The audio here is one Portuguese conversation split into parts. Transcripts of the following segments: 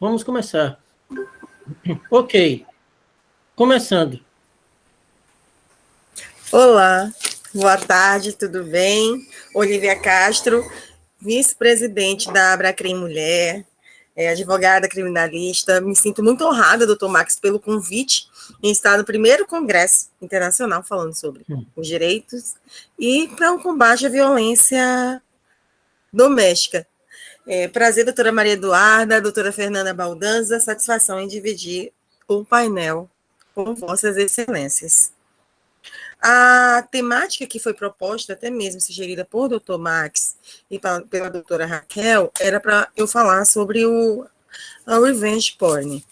Vamos começar. Ok, começando. Olá, boa tarde, tudo bem? Olivia Castro, vice-presidente da Abracrim Mulher, advogada criminalista. Me sinto muito honrada, doutor Max, pelo convite em estar no primeiro congresso internacional falando sobre os direitos e para o combate à violência doméstica. Prazer, doutora Maria Eduarda, doutora Fernanda Baldanza, satisfação em dividir o painel com vossas excelências. A temática que foi proposta, até mesmo sugerida por doutor Max e pela doutora Raquel, era para eu falar sobre a revenge porn.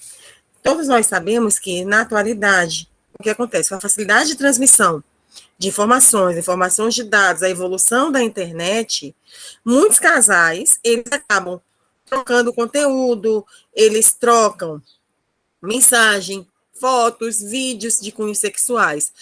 Todos nós sabemos que, na atualidade, o que acontece com a facilidade de transmissão de informações de dados, a evolução da internet, muitos casais, eles acabam trocando conteúdo, eles trocam mensagem, fotos, vídeos de cunhos sexuais.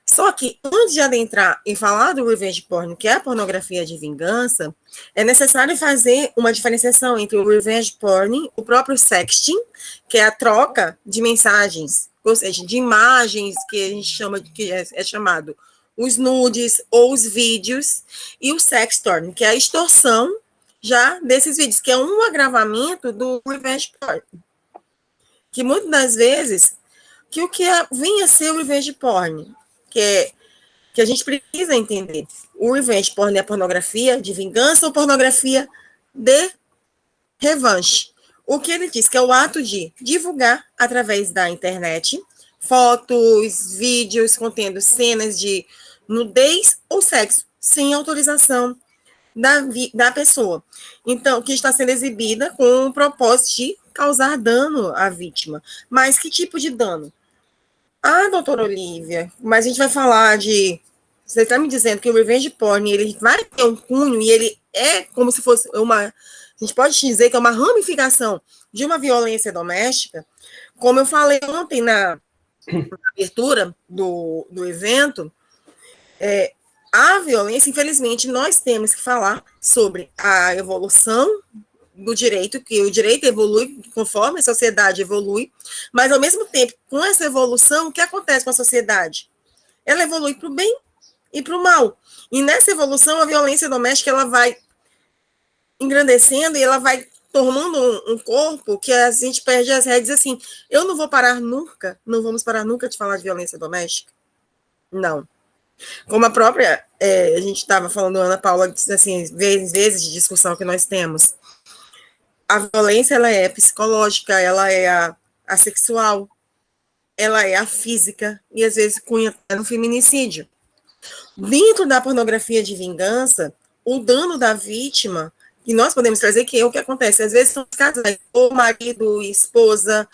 Só que, antes de adentrar e falar do revenge porn, que é a pornografia de vingança, é necessário fazer uma diferenciação entre o revenge porn, o próprio sexting, que é a troca de mensagens, ou seja, de imagens que a gente chama, que é chamado os nudes ou os vídeos, e o sextorn, que é a extorsão já desses vídeos, que é um agravamento do revenge porn. Que muitas das vezes, que o que vinha a ser o revenge porn, que a gente precisa entender. O revenge porn é a pornografia de vingança ou pornografia de revanche. O que ele diz que é o ato de divulgar através da internet fotos, vídeos contendo cenas de nudez ou sexo, sem autorização da pessoa. Então, que está sendo exibida com o propósito de causar dano à vítima. Mas que tipo de dano? Ah, doutora Olivia, mas a gente vai falar de... Você está me dizendo que o revenge porn, ele vai ter um cunho e ele é como se fosse uma... A gente pode dizer que é uma ramificação de uma violência doméstica. Como eu falei ontem na abertura do evento, a violência, infelizmente, nós temos que falar sobre a evolução do direito, que o direito evolui conforme a sociedade evolui, mas, ao mesmo tempo, com essa evolução, o que acontece com a sociedade? Ela evolui para o bem e para o mal. E nessa evolução, a violência doméstica ela vai engrandecendo e ela vai tornando um corpo que a gente perde as redes assim. Eu não vou parar nunca, não vamos parar nunca de falar de violência doméstica? Não. Como a própria, a gente estava falando, Ana Paula, assim, vezes de discussão que nós temos, a violência ela é psicológica, ela é a sexual, ela é a física, e às vezes cunha no feminicídio. Dentro da pornografia de vingança, o dano da vítima, que nós podemos trazer, que é o que acontece, às vezes são os casais, ou marido e esposa,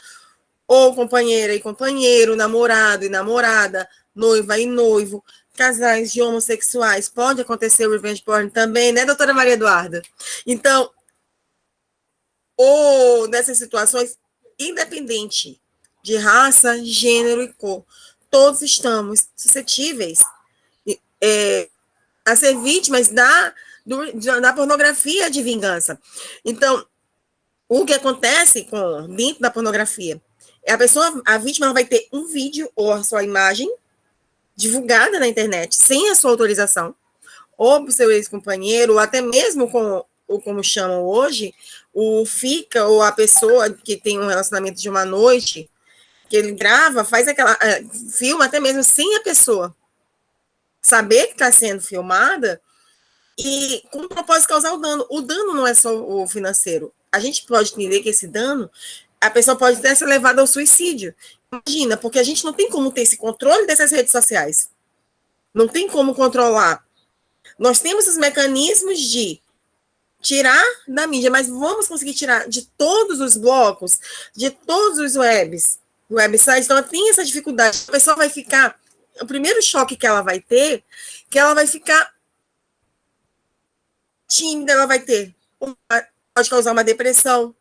ou companheira e companheiro, namorado e namorada, noiva e noivo, casais de homossexuais, pode acontecer o revenge porn também, né, doutora Maria Eduarda? Então, ou nessas situações, independente de raça, gênero e cor, todos estamos suscetíveis a ser vítimas da pornografia de vingança. Então, o que acontece dentro da pornografia? A vítima ela vai ter um vídeo ou a sua imagem divulgada na internet sem a sua autorização, ou para o seu ex-companheiro, ou até mesmo ou como chamam hoje, o fica, ou a pessoa que tem um relacionamento de uma noite, que ele grava, filma até mesmo sem a pessoa saber que está sendo filmada, e com o propósito de causar o dano. O dano não é só o financeiro. A gente pode entender que esse dano, a pessoa pode até ser levada ao suicídio. Imagina, porque a gente não tem como ter esse controle dessas redes sociais. Não tem como controlar. Nós temos os mecanismos de tirar da mídia, mas vamos conseguir tirar de todos os blocos, de todos os websites. Então, tem essa dificuldade. A pessoa vai ficar... O primeiro choque que ela vai ter, que ela vai ficar tímida, ela vai ter... Pode causar uma depressão.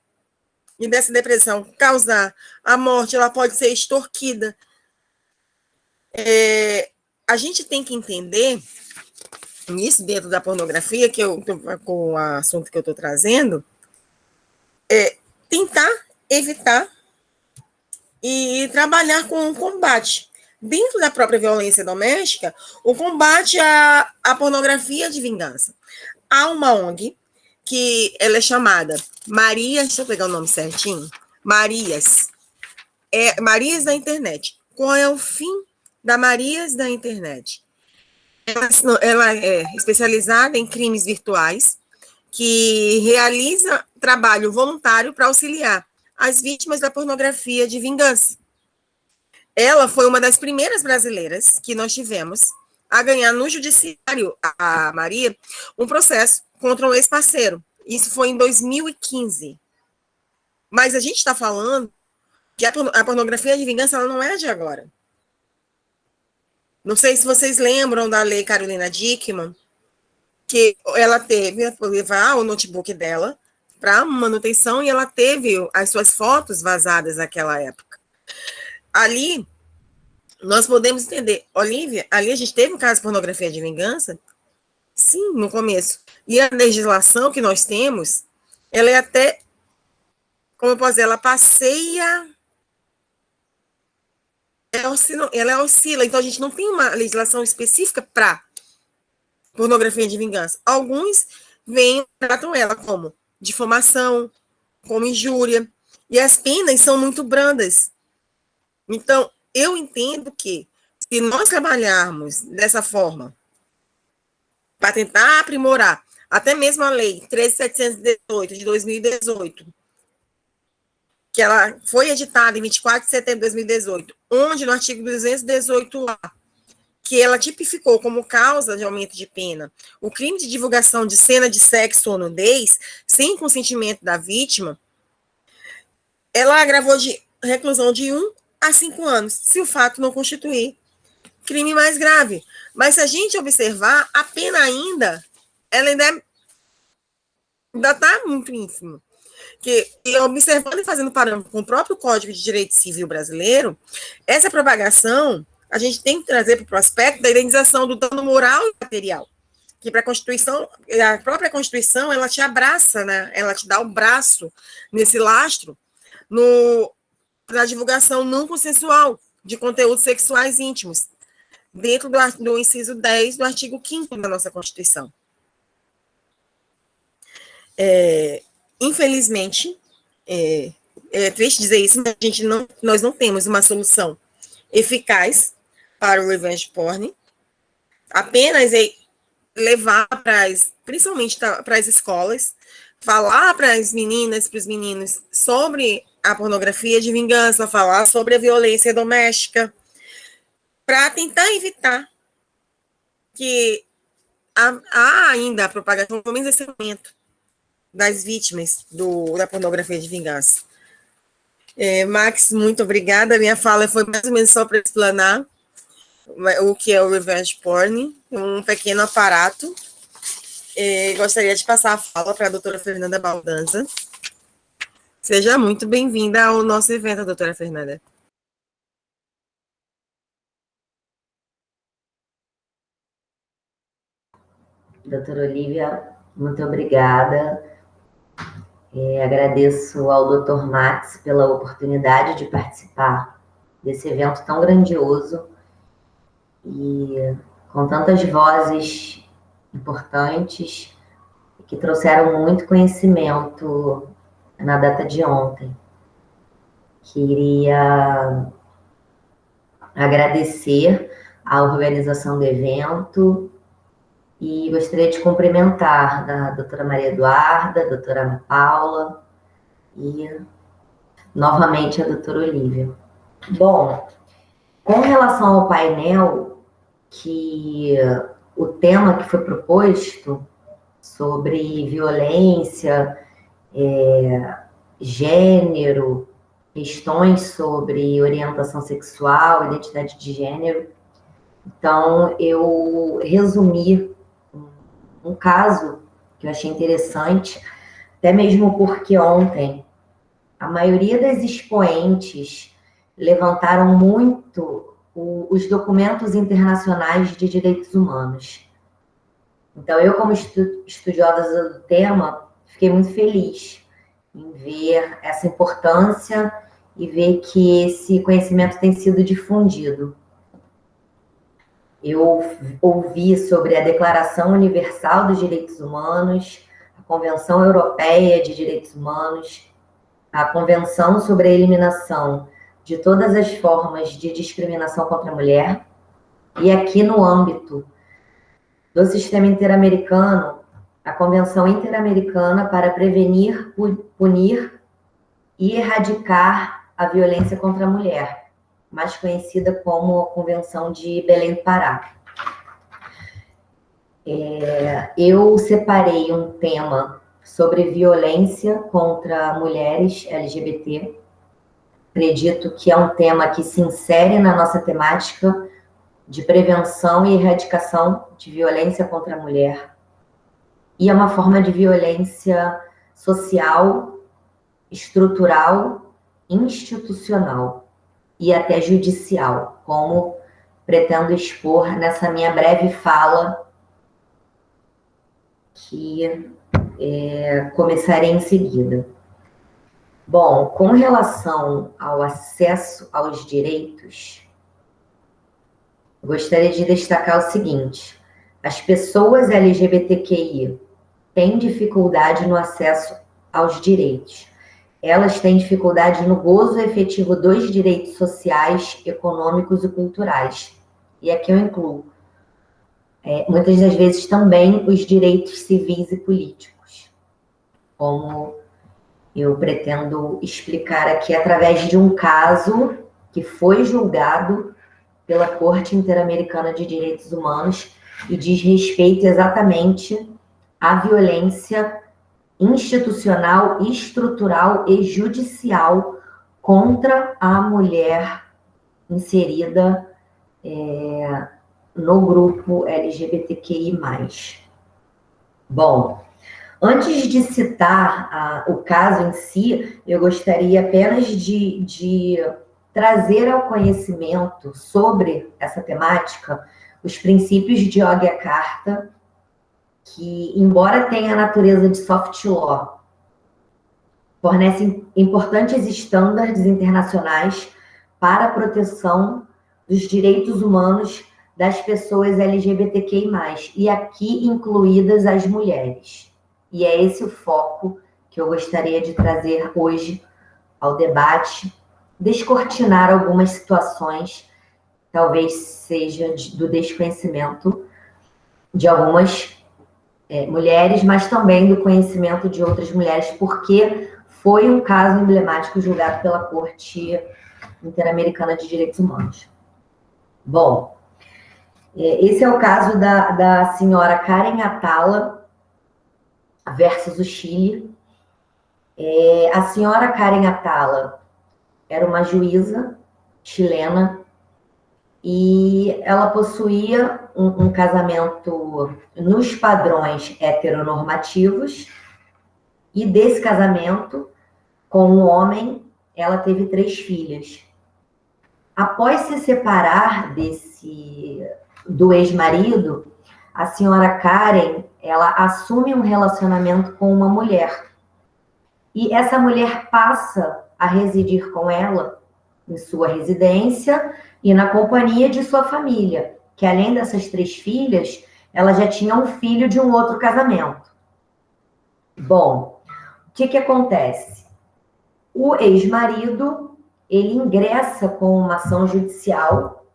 E dessa depressão causar a morte, ela pode ser extorquida. A gente tem que entender isso dentro da pornografia, com o assunto que eu estou trazendo, tentar evitar e trabalhar com o combate. Dentro da própria violência doméstica, o combate à pornografia de vingança. Há uma ONG que ela é chamada Marias, deixa eu pegar o nome certinho, Marias da Internet. Qual é o fim da Marias da Internet? Ela é especializada em crimes virtuais, que realiza trabalho voluntário para auxiliar as vítimas da pornografia de vingança. Ela foi uma das primeiras brasileiras que nós tivemos a ganhar no judiciário, a Maria, um processo contra um ex-parceiro. Isso foi em 2015. Mas a gente está falando que a pornografia de vingança ela não é de agora. Não sei se vocês lembram da lei Carolina Dickmann, que ela teve que levar o notebook dela para manutenção e ela teve as suas fotos vazadas naquela época. Ali, nós podemos entender, Olivia, ali a gente teve um caso de pornografia de vingança? Sim, no começo. E a legislação que nós temos, ela é até, como eu posso dizer, ela passeia, ela oscila, então a gente não tem uma legislação específica para pornografia de vingança. Alguns tratam ela como difamação, como injúria, e as penas são muito brandas. Então, eu entendo que, se nós trabalharmos dessa forma, para tentar aprimorar, até mesmo a lei 13.718 de 2018, que ela foi editada em 24 de setembro de 2018, onde no artigo 218A, que ela tipificou como causa de aumento de pena o crime de divulgação de cena de sexo ou nudez, sem consentimento da vítima, ela agravou de reclusão de 1 a 5 anos, se o fato não constituir crime mais grave. Mas se a gente observar, a pena ela ainda está muito ínfima. Que, observando e fazendo parâmetro com o próprio Código de Direito Civil brasileiro, essa propagação a gente tem que trazer para o aspecto da indenização do dano moral e material, que para a própria Constituição, ela te abraça, né? Ela te dá o braço nesse lastro na divulgação não consensual de conteúdos sexuais íntimos, dentro do inciso 10 do artigo 5º da nossa Constituição. Infelizmente, é triste dizer isso, mas nós não temos uma solução eficaz para o revenge porn, apenas levar principalmente para as escolas, falar para as meninas, para os meninos sobre a pornografia de vingança, falar sobre a violência doméstica, para tentar evitar que há ainda a propagação, pelo menos esse aumento das vítimas da pornografia de vingança. Max, muito obrigada. Minha fala foi mais ou menos só para explanar o que é o revenge porn, um pequeno aparato. Gostaria de passar a fala para a doutora Fernanda Baldanza. Seja muito bem-vinda ao nosso evento, doutora Fernanda. Doutora Olivia, muito obrigada. Agradeço ao doutor Max pela oportunidade de participar desse evento tão grandioso e com tantas vozes importantes que trouxeram muito conhecimento na data de ontem. Queria agradecer a organização do evento e gostaria de cumprimentar a doutora Maria Eduarda, a doutora Ana Paula e, novamente, a doutora Olivia. Bom, com relação ao painel, o tema que foi proposto sobre violência, gênero, questões sobre orientação sexual, identidade de gênero. Então, eu resumi um caso que eu achei interessante, até mesmo porque ontem a maioria das expoentes levantaram muito os documentos internacionais de direitos humanos. Então, eu, como estudiosa do tema, fiquei muito feliz em ver essa importância e ver que esse conhecimento tem sido difundido. Eu ouvi sobre a Declaração Universal dos Direitos Humanos, a Convenção Europeia de Direitos Humanos, a Convenção sobre a Eliminação de todas as formas de discriminação contra a mulher, e aqui no âmbito do sistema interamericano, a Convenção Interamericana para prevenir, punir e erradicar a violência contra a mulher, mais conhecida como a Convenção de Belém do Pará. Eu separei um tema sobre violência contra mulheres LGBT. Acredito que é um tema que se insere na nossa temática de prevenção e erradicação de violência contra a mulher. E é uma forma de violência social, estrutural, institucional e até judicial, como pretendo expor nessa minha breve fala, que começarei em seguida. Bom, com relação ao acesso aos direitos, gostaria de destacar o seguinte: as pessoas LGBTQI têm dificuldade no acesso aos direitos. Elas têm dificuldade no gozo efetivo dos direitos sociais, econômicos e culturais. E aqui eu incluo, muitas das vezes, também os direitos civis e políticos, como eu pretendo explicar aqui através de um caso que foi julgado pela Corte Interamericana de Direitos Humanos e diz respeito exatamente à violência institucional, estrutural e judicial contra a mulher inserida no grupo LGBTQI+. Bom, antes de citar o caso em si, eu gostaria apenas de trazer ao conhecimento sobre essa temática os princípios de Yogyakarta, que, embora tenha a natureza de soft law, fornecem importantes estándares internacionais para a proteção dos direitos humanos das pessoas LGBTQI+, e aqui incluídas as mulheres. E é esse o foco que eu gostaria de trazer hoje ao debate, descortinar algumas situações, talvez seja do desconhecimento de algumas mulheres, mas também do conhecimento de outras mulheres, porque foi um caso emblemático julgado pela Corte Interamericana de Direitos Humanos. Bom, esse é o caso da senhora Karen Atala versus o Chile. A senhora Karen Atala era uma juíza chilena e ela possuía um casamento nos padrões heteronormativos, e desse casamento com um homem, ela teve 3 filhas. Após se separar do ex-marido, a senhora Karen, ela assume um relacionamento com uma mulher. E essa mulher passa a residir com ela em sua residência e na companhia de sua família, que além dessas 3 filhas, ela já tinha um filho de um outro casamento. Bom, o que acontece? O ex-marido, ele ingressa com uma ação judicial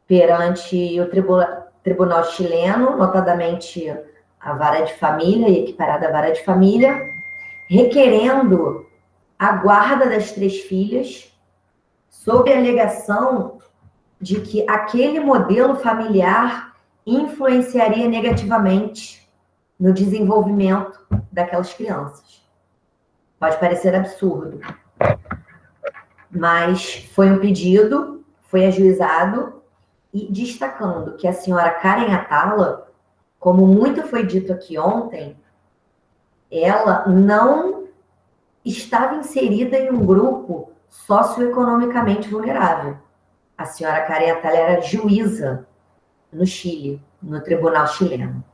perante o tribunal chileno, notadamente a vara de família e equiparada à vara de família, requerendo a guarda das 3 filhas, sob a alegação de que aquele modelo familiar influenciaria negativamente no desenvolvimento daquelas crianças. Pode parecer absurdo, mas foi um pedido, foi ajuizado, e destacando que a senhora Karen Atala, como muito foi dito aqui ontem, ela não estava inserida em um grupo socioeconomicamente vulnerável. A senhora Karen Atala era juíza no Chile, no tribunal chileno.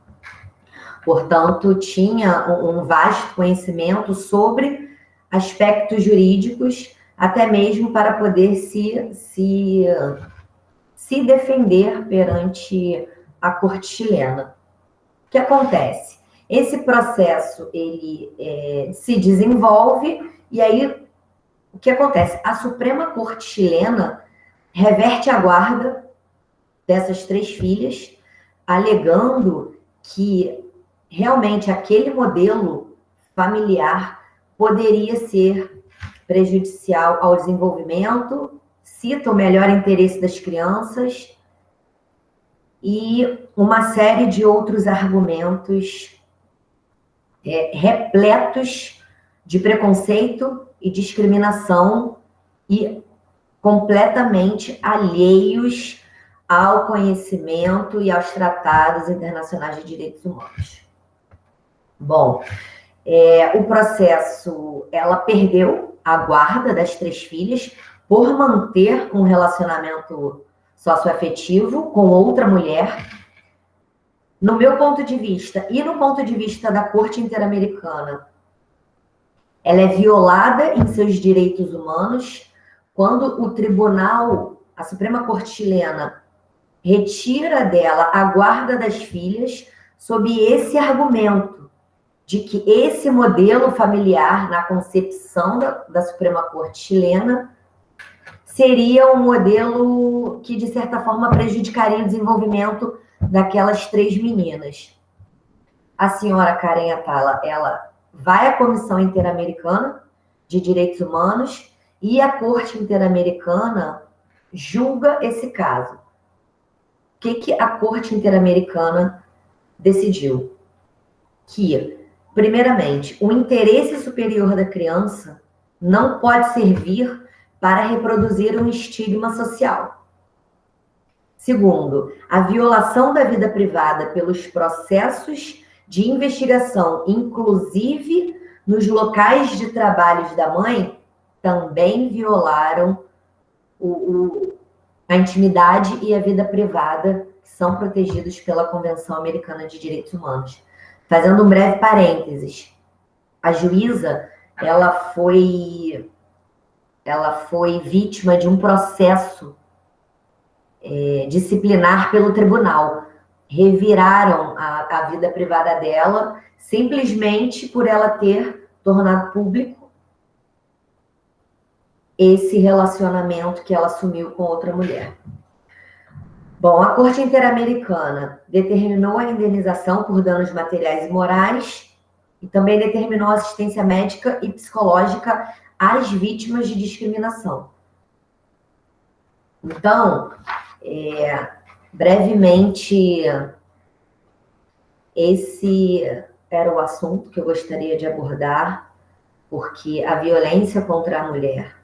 Portanto, tinha um vasto conhecimento sobre aspectos jurídicos, até mesmo para poder se defender perante a corte chilena. O que acontece? Esse processo, ele se desenvolve, e aí, o que acontece? A Suprema Corte chilena reverte a guarda dessas 3 filhas, alegando que realmente aquele modelo familiar poderia ser prejudicial ao desenvolvimento, cita o melhor interesse das crianças e uma série de outros argumentos repletos de preconceito e discriminação e completamente alheios ao conhecimento e aos tratados internacionais de direitos humanos. Bom, o processo, ela perdeu a guarda das 3 filhas por manter um relacionamento socioafetivo com outra mulher. No meu ponto de vista, e no ponto de vista da Corte Interamericana, ela é violada em seus direitos humanos quando o tribunal, a Suprema Corte chilena, retira dela a guarda das filhas sob esse argumento de que esse modelo familiar, na concepção da Suprema Corte chilena, seria um modelo que, de certa forma, prejudicaria o desenvolvimento daquelas 3 meninas. A senhora Karen Atala, ela vai à Comissão Interamericana de Direitos Humanos e a Corte Interamericana julga esse caso. O que a Corte Interamericana decidiu? Que, primeiramente, o interesse superior da criança não pode servir para reproduzir um estigma social. Segundo, a violação da vida privada pelos processos de investigação, inclusive nos locais de trabalho da mãe, também violaram a intimidade e a vida privada, que são protegidos pela Convenção Americana de Direitos Humanos. Fazendo um breve parênteses, a juíza, ela foi vítima de um processo disciplinar pelo tribunal. Reviraram a vida privada dela simplesmente por ela ter tornado público esse relacionamento que ela assumiu com outra mulher. Bom, a Corte Interamericana determinou a indenização por danos materiais e morais e também determinou assistência médica e psicológica às vítimas de discriminação. Então, brevemente, esse era o assunto que eu gostaria de abordar, porque a violência contra a mulher,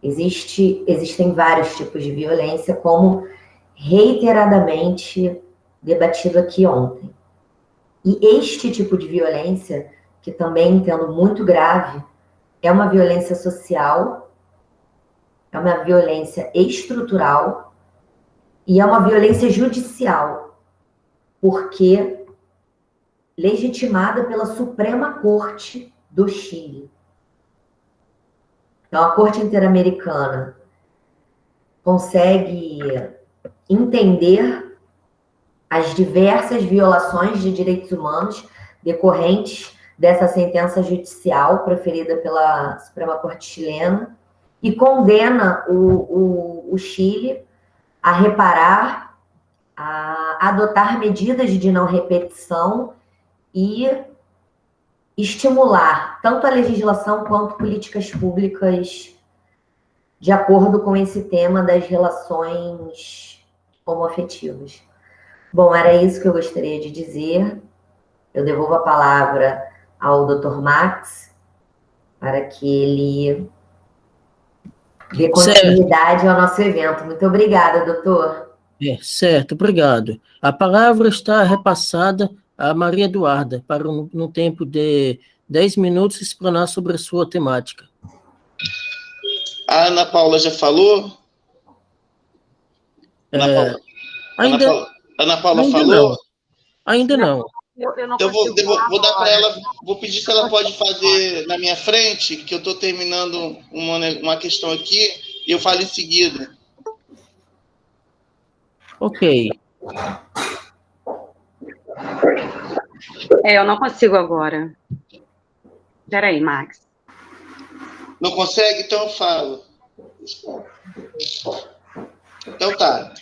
existem vários tipos de violência, como reiteradamente debatido aqui ontem. E este tipo de violência, que também entendo muito grave, é uma violência social, é uma violência estrutural e é uma violência judicial, porque legitimada pela Suprema Corte do Chile. Então, a Corte Interamericana consegue entender as diversas violações de direitos humanos decorrentes dessa sentença judicial proferida pela Suprema Corte chilena e condena o Chile a reparar, a adotar medidas de não repetição e estimular tanto a legislação quanto políticas públicas de acordo com esse tema das relações homoafetivas. Bom, era isso que eu gostaria de dizer. Eu devolvo a palavra ao Dr. Max para que ele dê continuidade ao nosso evento. Muito obrigada, doutor. Certo, obrigado. A palavra está repassada a Maria Eduarda, para no tempo de 10 minutos, explanar sobre a sua temática. A Ana Paula já falou? Ana Paula Ainda falou? não. Ainda não. Eu não Então, consigo falar vou dar para agora. ela, vou pedir se ela pode fazer na minha frente, que eu estou terminando uma questão aqui, e eu falo em seguida. Ok. Eu não consigo agora. Espera aí, Max. Não consegue? Então eu falo. Então tá.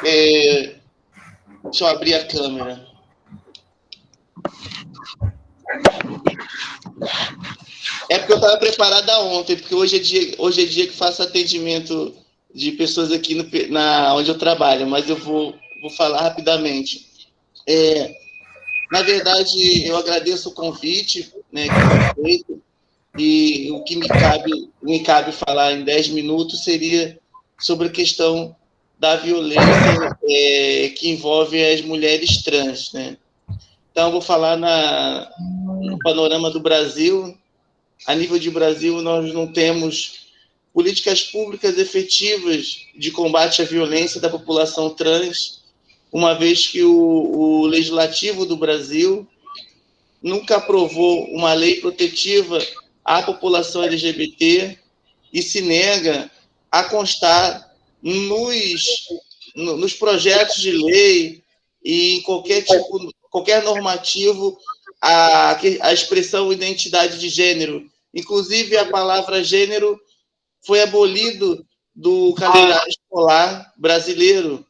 Deixa eu abrir a câmera. É porque eu estava preparada ontem, porque hoje é dia que faço atendimento de pessoas aqui onde eu trabalho, mas eu vou falar rapidamente. Na verdade, eu agradeço o convite, né, que foi feito, e o que me cabe falar em 10 minutos seria sobre a questão da violência que envolve as mulheres trans, né? Então, eu vou falar no panorama do Brasil. A nível de Brasil, nós não temos políticas públicas efetivas de combate à violência da população trans, uma vez que o Legislativo do Brasil nunca aprovou uma lei protetiva à população LGBT e se nega a constar nos projetos de lei e em qualquer normativo a expressão identidade de gênero. Inclusive, a palavra gênero foi abolido do calendário escolar brasileiro,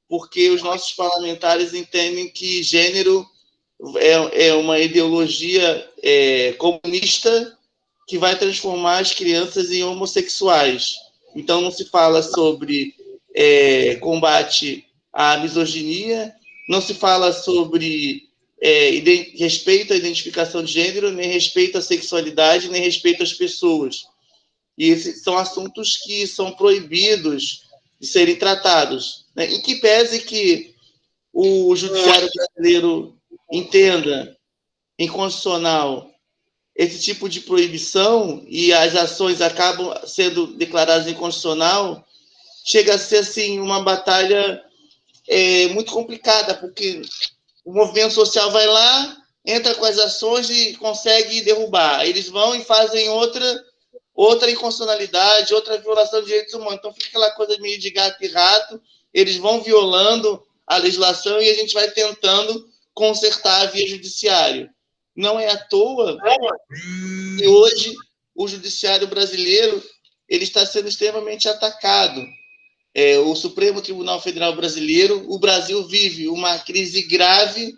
porque os nossos parlamentares entendem que gênero é uma ideologia comunista que vai transformar as crianças em homossexuais. Então, não se fala sobre combate à misoginia, não se fala sobre respeito à identificação de gênero, nem respeito à sexualidade, nem respeito às pessoas. E esses são assuntos que são proibidos de serem tratados, né? Em que pese que o judiciário brasileiro entenda inconstitucional esse tipo de proibição e as ações acabam sendo declaradas inconstitucional, chega a ser assim uma batalha muito complicada, porque o movimento social vai lá, entra com as ações e consegue derrubar. Eles vão e fazem outra inconstitucionalidade, outra violação de direitos humanos. Então fica aquela coisa meio de gato e rato, eles vão violando a legislação e a gente vai tentando consertar via judiciário. Não é à toa que hoje o judiciário brasileiro ele está sendo extremamente atacado. O Supremo Tribunal Federal Brasileiro, o Brasil vive uma crise grave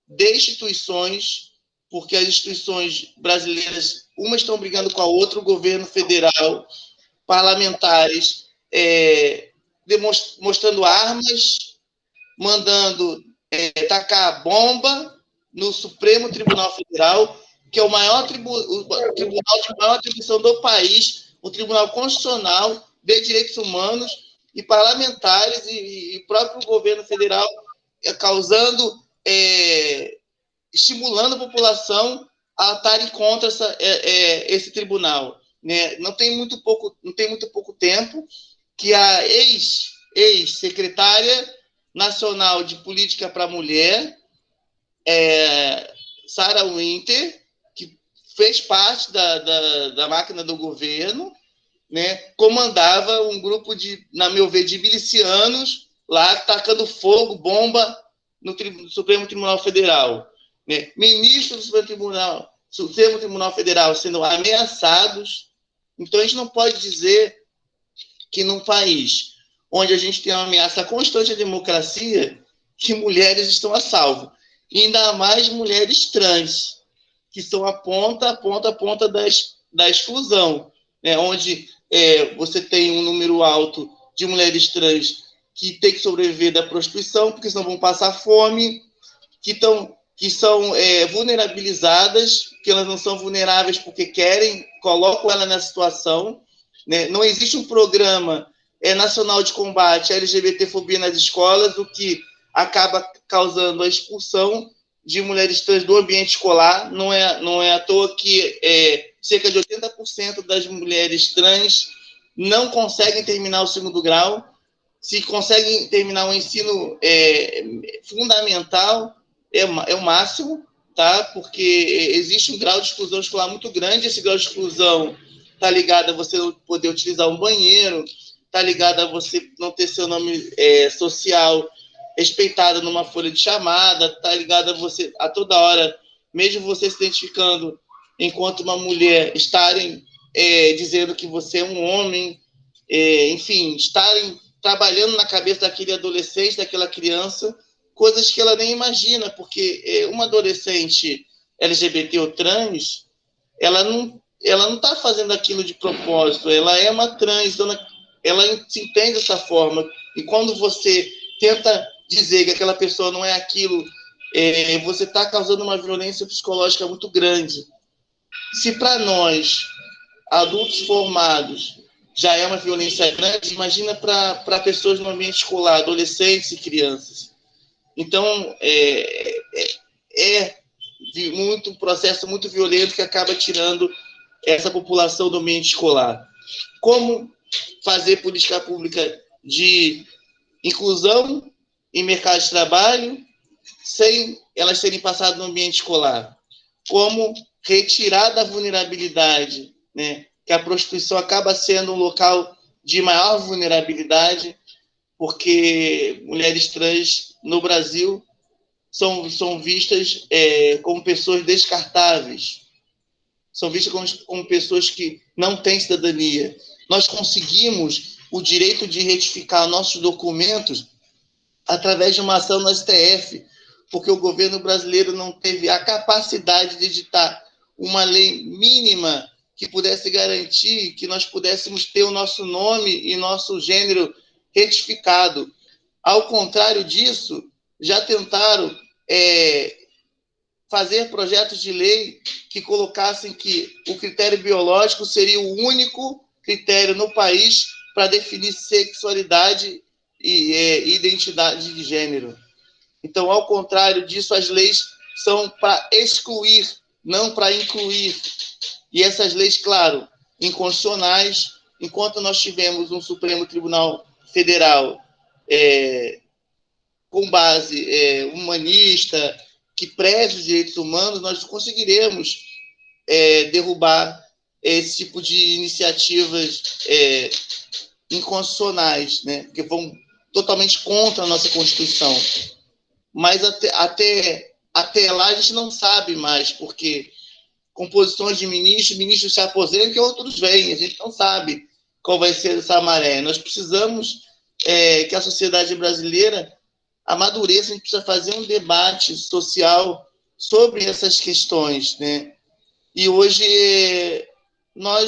de instituições, porque as instituições brasileiras, umas estão brigando com a outra, o governo federal, parlamentares, mostrando armas, mandando tacar bomba no Supremo Tribunal Federal, que é o tribunal de maior atribuição do país, o Tribunal Constitucional de Direitos Humanos, e parlamentares e próprio governo federal causando, estimulando a população a estarem contra esse tribunal, né? Não tem muito pouco tempo que a ex-secretária nacional de política para a mulher, Sarah Winter, que fez parte da máquina do governo, né, comandava um grupo na meu ver, de milicianos lá tacando fogo, bomba no Supremo Tribunal Federal, né? Ministros do Supremo Tribunal Federal sendo ameaçados. Então a gente não pode dizer que num país onde a gente tem uma ameaça constante à democracia, que mulheres estão a salvo. E ainda mais mulheres trans, que são a ponta da exclusão, né? Onde você tem um número alto de mulheres trans que tem que sobreviver da prostituição, porque senão vão passar fome, que são vulnerabilizadas, que elas não são vulneráveis porque querem, colocam ela nessa situação, né? Não existe um programa nacional de combate à LGBTfobia nas escolas, o que acaba causando a expulsão de mulheres trans do ambiente escolar. Não é à toa que cerca de 80% das mulheres trans não conseguem terminar o segundo grau. Se conseguem terminar o ensino fundamental, é o máximo, tá? Porque existe um grau de exclusão escolar muito grande. Esse grau de exclusão está ligado a você não poder utilizar um banheiro, está ligado a você não ter seu nome social respeitado numa folha de chamada, está ligado a você, a toda hora, mesmo você se identificando enquanto uma mulher, estarem dizendo que você é um homem, enfim, estarem trabalhando na cabeça daquele adolescente, daquela criança, coisas que ela nem imagina, porque uma adolescente LGBT ou trans, ela não está fazendo aquilo de propósito, ela é uma trans, ela se entende dessa forma, e quando você tenta dizer que aquela pessoa não é aquilo, você está causando uma violência psicológica muito grande. Se para nós, adultos formados, já é uma violência grande, imagina para pessoas no ambiente escolar, adolescentes e crianças. Então, um processo muito violento que acaba tirando essa população do ambiente escolar. Como fazer política pública de inclusão em mercado de trabalho sem elas serem passadas no ambiente escolar? Como retirar da vulnerabilidade, né? Que a prostituição acaba sendo um local de maior vulnerabilidade, porque mulheres trans no Brasil são vistas como pessoas descartáveis, são vistas como pessoas que não têm cidadania. Nós conseguimos o direito de retificar nossos documentos através de uma ação no STF, porque o governo brasileiro não teve a capacidade de editar uma lei mínima que pudesse garantir que nós pudéssemos ter o nosso nome e nosso gênero retificado. Ao contrário disso, já tentaram fazer projetos de lei que colocassem que o critério biológico seria o único critério no país para definir sexualidade e identidade de gênero. Então, ao contrário disso, as leis são para excluir, não para incluir. E essas leis, claro, inconstitucionais, enquanto nós tivemos um Supremo Tribunal Federal com base humanista, que preze os direitos humanos, nós conseguiremos derrubar esse tipo de iniciativas inconstitucionais, né? Porque vão totalmente contra a nossa Constituição. Mas até lá a gente não sabe mais, porque composições de ministros se aposentam e outros vêm, a gente não sabe qual vai ser essa maré. Nós precisamos que a sociedade brasileira amadureça, a gente precisa fazer um debate social sobre essas questões, né? E hoje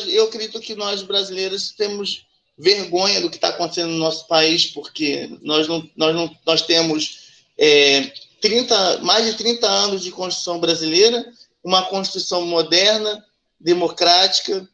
eu acredito que nós brasileiros temos vergonha do que está acontecendo no nosso país, porque nós temos mais de 30 anos de Constituição brasileira, uma Constituição moderna, democrática,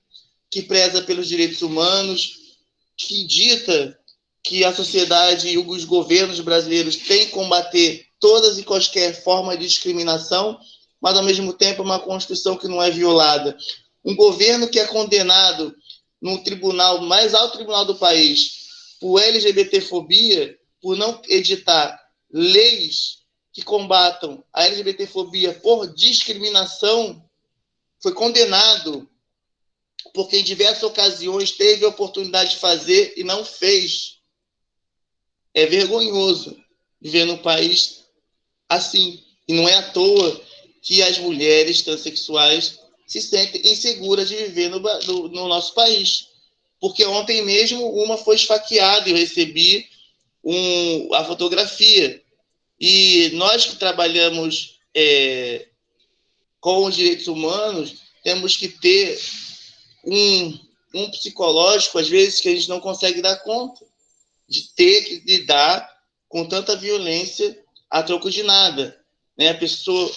que preza pelos direitos humanos, que dita que a sociedade e os governos brasileiros têm que combater todas e quaisquer formas de discriminação, mas, ao mesmo tempo, é uma Constituição que não é violada. Um governo que é condenado no tribunal, mais alto tribunal do país, por LGBTfobia, por não editar leis que combatam a LGBTfobia por discriminação, foi condenado porque em diversas ocasiões teve a oportunidade de fazer e não fez. É vergonhoso viver num país assim. E não é à toa que as mulheres transexuais se sentem inseguras de viver no nosso país. Porque ontem mesmo uma foi esfaqueada e eu recebi a fotografia. E nós que trabalhamos com os direitos humanos temos que ter um psicológico, às vezes, que a gente não consegue dar conta de ter que lidar com tanta violência a troco de nada, né? A pessoa,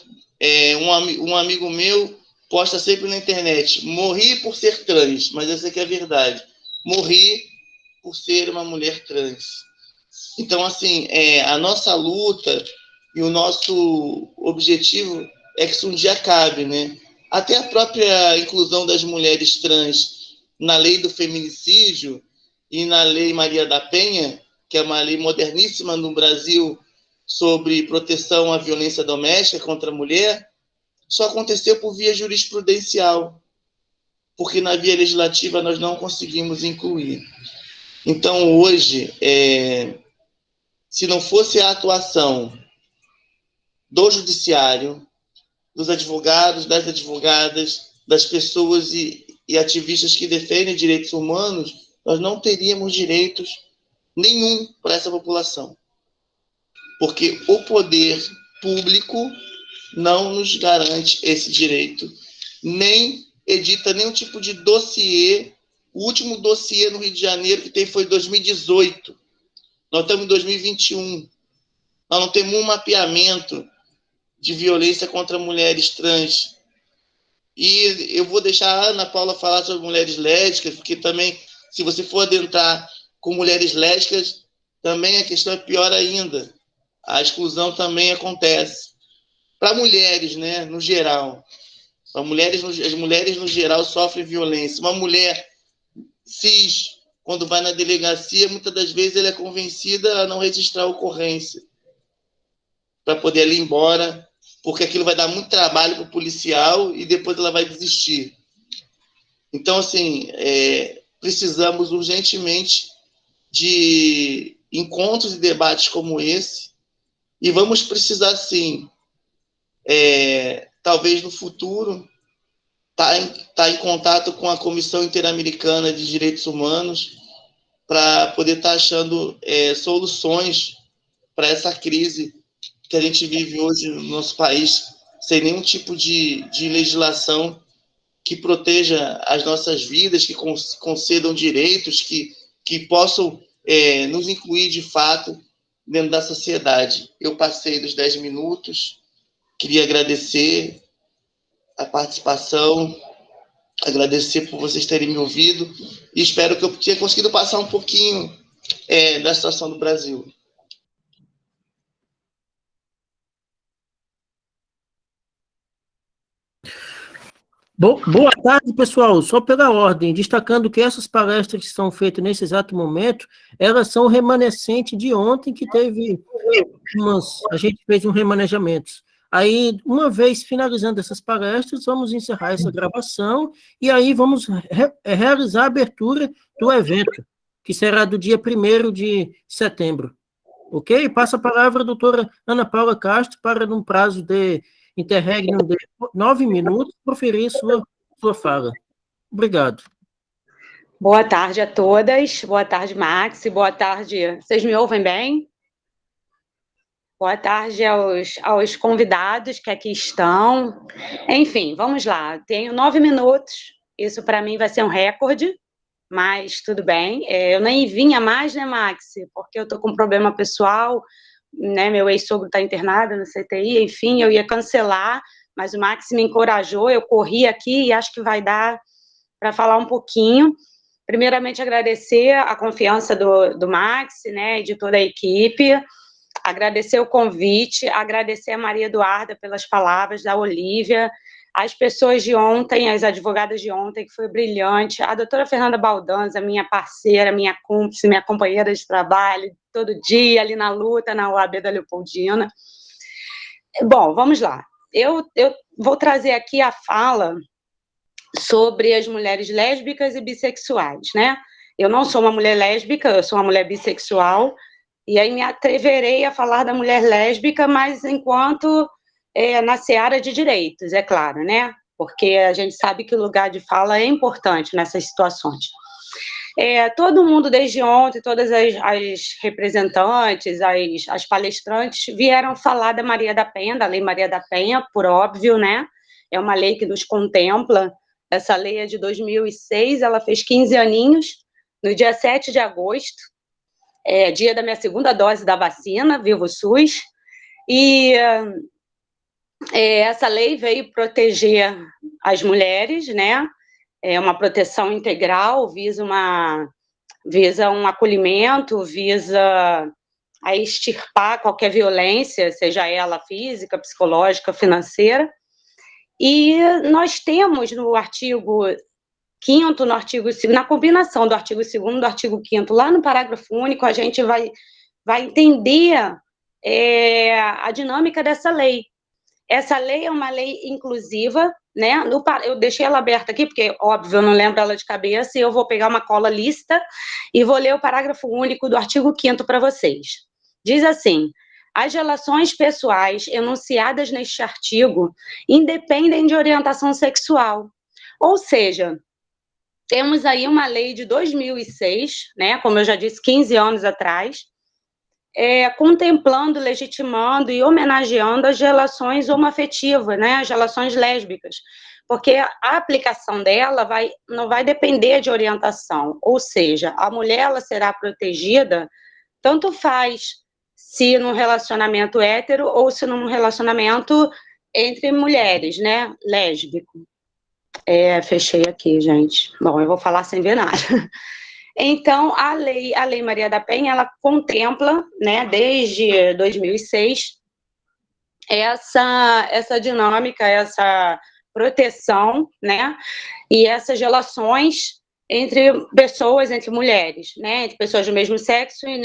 um amigo meu posta sempre na internet: morri por ser trans, mas essa aqui é a verdade, morri por ser uma mulher trans. Então, assim, a nossa luta e o nosso objetivo é que isso um dia acabe, né? Até a própria inclusão das mulheres trans na lei do feminicídio e na lei Maria da Penha, que é uma lei moderníssima no Brasil, sobre proteção à violência doméstica contra a mulher só aconteceu por via jurisprudencial, porque na via legislativa nós não conseguimos incluir. Então, hoje, se não fosse a atuação do judiciário, dos advogados, das advogadas, das pessoas e ativistas que defendem direitos humanos, nós não teríamos direitos nenhum para essa população. Porque o poder público não nos garante esse direito, nem edita nenhum tipo de dossiê. O último dossiê no Rio de Janeiro que tem foi em 2018. Nós estamos em 2021. Nós não temos um mapeamento de violência contra mulheres trans. E eu vou deixar a Ana Paula falar sobre mulheres lésbicas, porque também, se você for adentrar com mulheres lésbicas, também a questão é pior ainda. A exclusão também acontece. Para mulheres, né, no geral. As mulheres, no geral, sofrem violência. Uma mulher cis, quando vai na delegacia, muitas das vezes ela é convencida a não registrar a ocorrência para poder ir embora, porque aquilo vai dar muito trabalho para o policial e depois ela vai desistir. Então, assim, precisamos urgentemente de encontros e debates como esse, e vamos precisar, sim, talvez no futuro, tá em contato com a Comissão Interamericana de Direitos Humanos para poder estar achando soluções para essa crise que a gente vive hoje no nosso país, sem nenhum tipo de legislação que proteja as nossas vidas, que concedam direitos, que possam nos incluir de fato dentro da sociedade. Eu passei dos 10 minutos, queria agradecer a participação, agradecer por vocês terem me ouvido e espero que eu tenha conseguido passar um pouquinho da situação do Brasil. Boa tarde, pessoal. Só pela ordem, destacando que essas palestras que são feitas nesse exato momento, elas são remanescentes de ontem, que teve a gente fez um remanejamento. Aí, uma vez finalizando essas palestras, vamos encerrar essa gravação e aí vamos realizar a abertura do evento, que será do dia 1º de setembro. Ok? Passa a palavra à doutora Ana Paula Castro para, num prazo de interregno de 9 minutos, proferir sua fala. Obrigado. Boa tarde a todas. Boa tarde, Max. Boa tarde. Vocês me ouvem bem? Boa tarde aos convidados que aqui estão. Enfim, vamos lá. Tenho 9 minutos. Isso, para mim, vai ser um recorde, mas tudo bem. Eu nem vinha mais, né, Max? Porque eu estou com um problema pessoal, né? Meu ex-sogro está internado no CTI, enfim, eu ia cancelar, mas o Max me encorajou, eu corri aqui e acho que vai dar para falar um pouquinho. Primeiramente, agradecer a confiança do Max, né, e de toda a equipe, agradecer o convite, agradecer a Maria Eduarda pelas palavras, da Olívia, as pessoas de ontem, as advogadas de ontem, que foi brilhante, a doutora Fernanda Baldanza, minha parceira, minha cúmplice, minha companheira de trabalho, todo dia ali na luta, na OAB da Leopoldina. Bom, vamos lá. Eu vou trazer aqui a fala sobre as mulheres lésbicas e bissexuais, né? Eu não sou uma mulher lésbica, eu sou uma mulher bissexual, e aí me atreverei a falar da mulher lésbica, mas enquanto na seara de direitos, é claro, né? Porque a gente sabe que o lugar de fala é importante nessas situações. Todo mundo, desde ontem, todas as representantes, as palestrantes, vieram falar da Maria da Penha, da Lei Maria da Penha, por óbvio, né? É uma lei que nos contempla. Essa lei é de 2006, ela fez 15 aninhos, no dia 7 de agosto, dia da minha segunda dose da vacina, viva o SUS, e essa lei veio proteger as mulheres, né? É uma proteção integral, visa um acolhimento, visa a extirpar qualquer violência, seja ela física, psicológica, financeira. E nós temos no artigo 5º, no artigo 2º, na combinação do artigo 2º e do artigo 5º, lá no parágrafo único, a gente vai entender a dinâmica dessa lei. Essa lei é uma lei inclusiva, né? Eu deixei ela aberta aqui, porque, óbvio, eu não lembro ela de cabeça, e eu vou pegar uma cola lista e vou ler o parágrafo único do artigo 5º para vocês. Diz assim: as relações pessoais enunciadas neste artigo independem de orientação sexual. Ou seja, temos aí uma lei de 2006, né? Como eu já disse, 15 anos atrás, contemplando, legitimando e homenageando as relações homoafetivas, né, as relações lésbicas, porque a aplicação dela não vai depender de orientação, ou seja, a mulher ela será protegida, tanto faz se num relacionamento hétero ou se num relacionamento entre mulheres, né, lésbico. Fechei aqui, gente. Bom, eu vou falar sem ver nada. Então, a Lei Maria da Penha, ela contempla, né, desde 2006, essa dinâmica, essa proteção, né, e essas relações entre pessoas, entre mulheres, né, entre pessoas do mesmo sexo e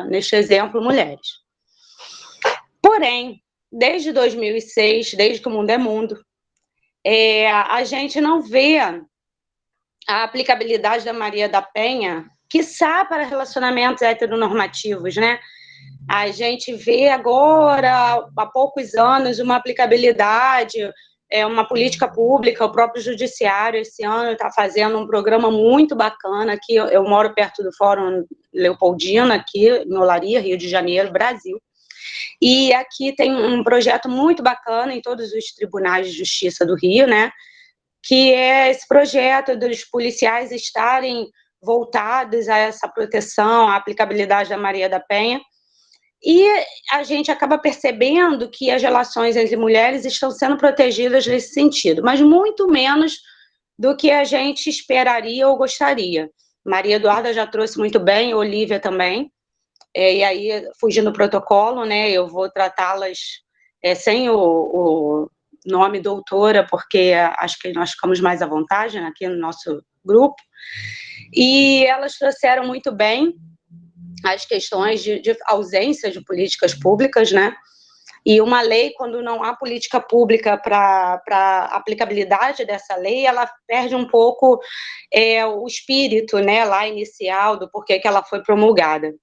neste exemplo, mulheres. Porém, desde 2006, desde que o mundo é mundo, a gente não vê a aplicabilidade da Maria da Penha, quiçá para relacionamentos heteronormativos, né? A gente vê agora, há poucos anos, uma aplicabilidade, uma política pública, o próprio judiciário esse ano está fazendo um programa muito bacana aqui, eu moro perto do Fórum Leopoldina, aqui em Olaria, Rio de Janeiro, Brasil, e aqui tem um projeto muito bacana em todos os tribunais de justiça do Rio, né? Que é esse projeto dos policiais estarem voltados a essa proteção, à aplicabilidade da Maria da Penha, e a gente acaba percebendo que as relações entre mulheres estão sendo protegidas nesse sentido, mas muito menos do que a gente esperaria ou gostaria. Maria Eduarda já trouxe muito bem, Olívia também, e aí, fugindo do protocolo, né, eu vou tratá-las sem o nome doutora, porque acho que nós ficamos mais à vontade, né, aqui no nosso grupo, e elas trouxeram muito bem as questões de ausência de políticas públicas, né, e uma lei, quando não há política pública para aplicabilidade dessa lei, ela perde um pouco o espírito, né, lá inicial do porquê que ela foi promulgada.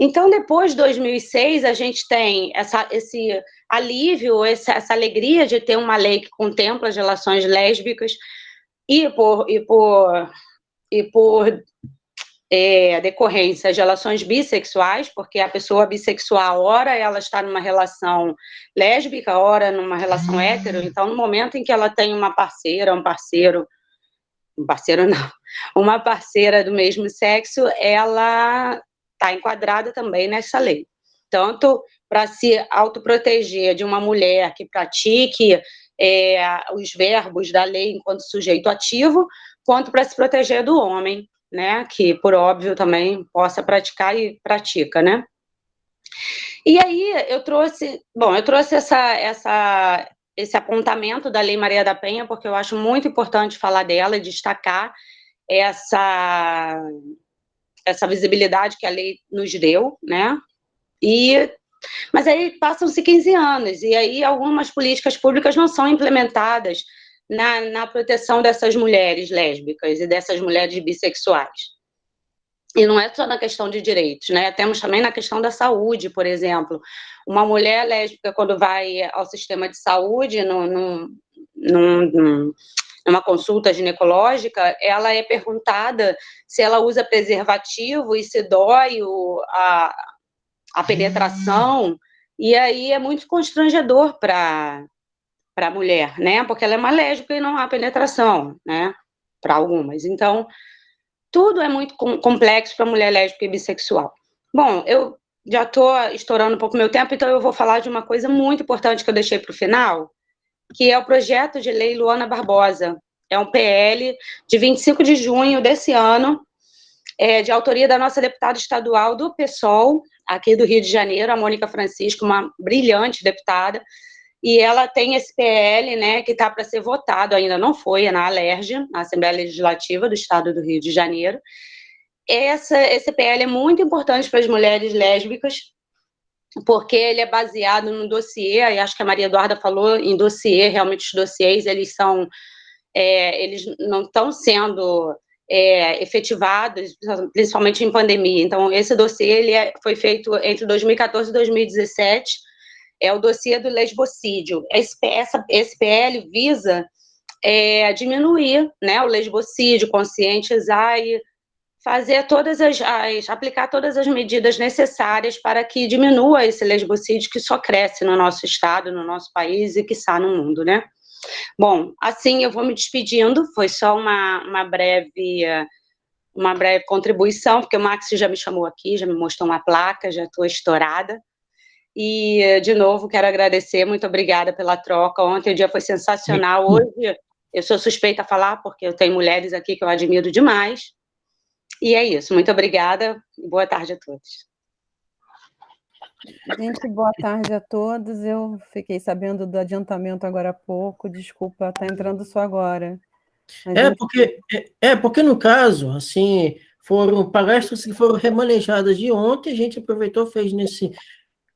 Então, depois de 2006, a gente tem esse alívio, essa alegria de ter uma lei que contempla as relações lésbicas e por decorrência as relações bissexuais, porque a pessoa bissexual, ora ela está numa relação lésbica, ora numa relação hétero, então no momento em que ela tem uma parceira, uma parceira do mesmo sexo, ela está enquadrada também nessa lei. Tanto para se autoproteger de uma mulher que pratique os verbos da lei enquanto sujeito ativo, quanto para se proteger do homem, né, que, por óbvio, também possa praticar e pratica, né. E aí, eu trouxe esse apontamento da Lei Maria da Penha, porque eu acho muito importante falar dela e destacar essa visibilidade que a lei nos deu, né? Mas aí passam-se 15 anos, e aí algumas políticas públicas não são implementadas na proteção dessas mulheres lésbicas e dessas mulheres bissexuais. E não é só na questão de direitos, né? Temos também na questão da saúde, por exemplo. Uma mulher lésbica, quando vai ao sistema de saúde, numa consulta ginecológica, ela é perguntada se ela usa preservativo e se dói a penetração, e aí é muito constrangedor para a mulher, né? Porque ela é uma lésbica e não há penetração, né? Para algumas. Então, tudo é muito complexo para mulher lésbica e bissexual. Bom, eu já estou estourando um pouco meu tempo, então eu vou falar de uma coisa muito importante que eu deixei para o final, que é o projeto de lei Luana Barbosa. É um PL de 25 de junho desse ano, de autoria da nossa deputada estadual do PSOL, aqui do Rio de Janeiro, a Mônica Francisco, uma brilhante deputada, e ela tem esse PL, né, que está para ser votado, ainda não foi, na ALERJ, na Assembleia Legislativa do Estado do Rio de Janeiro, esse PL é muito importante para as mulheres lésbicas, porque ele é baseado no dossiê, e acho que a Maria Eduarda falou em dossiê, realmente os dossiês, eles não estão sendo efetivados, principalmente em pandemia. Então, esse dossiê foi feito entre 2014 e 2017, é o dossiê do lesbocídio. Esse PL visa diminuir, né, o lesbocídio, conscientizar e fazer aplicar todas as medidas necessárias para que diminua esse lesbocídio que só cresce no nosso estado, no nosso país e quiçá no mundo, né? Bom, assim eu vou me despedindo, foi só uma breve contribuição, porque o Max já me chamou aqui, já me mostrou uma placa, já estou estourada. E, de novo, quero agradecer, muito obrigada pela troca. Ontem o dia foi sensacional, hoje eu sou suspeita a falar, porque eu tenho mulheres aqui que eu admiro demais. E é isso, muito obrigada e boa tarde a todos. Gente, boa tarde a todos. Eu fiquei sabendo do adiantamento agora há pouco, desculpa, está entrando só agora. Porque no caso, assim, foram palestras que foram remanejadas de ontem, a gente aproveitou, fez nesse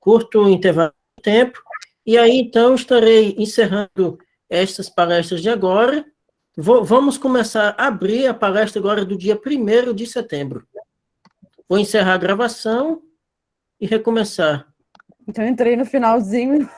curto intervalo de tempo, e aí então estarei encerrando estas palestras de agora. Vamos começar a abrir a palestra agora do dia 1º de setembro. Vou encerrar a gravação e recomeçar. Então, entrei no finalzinho.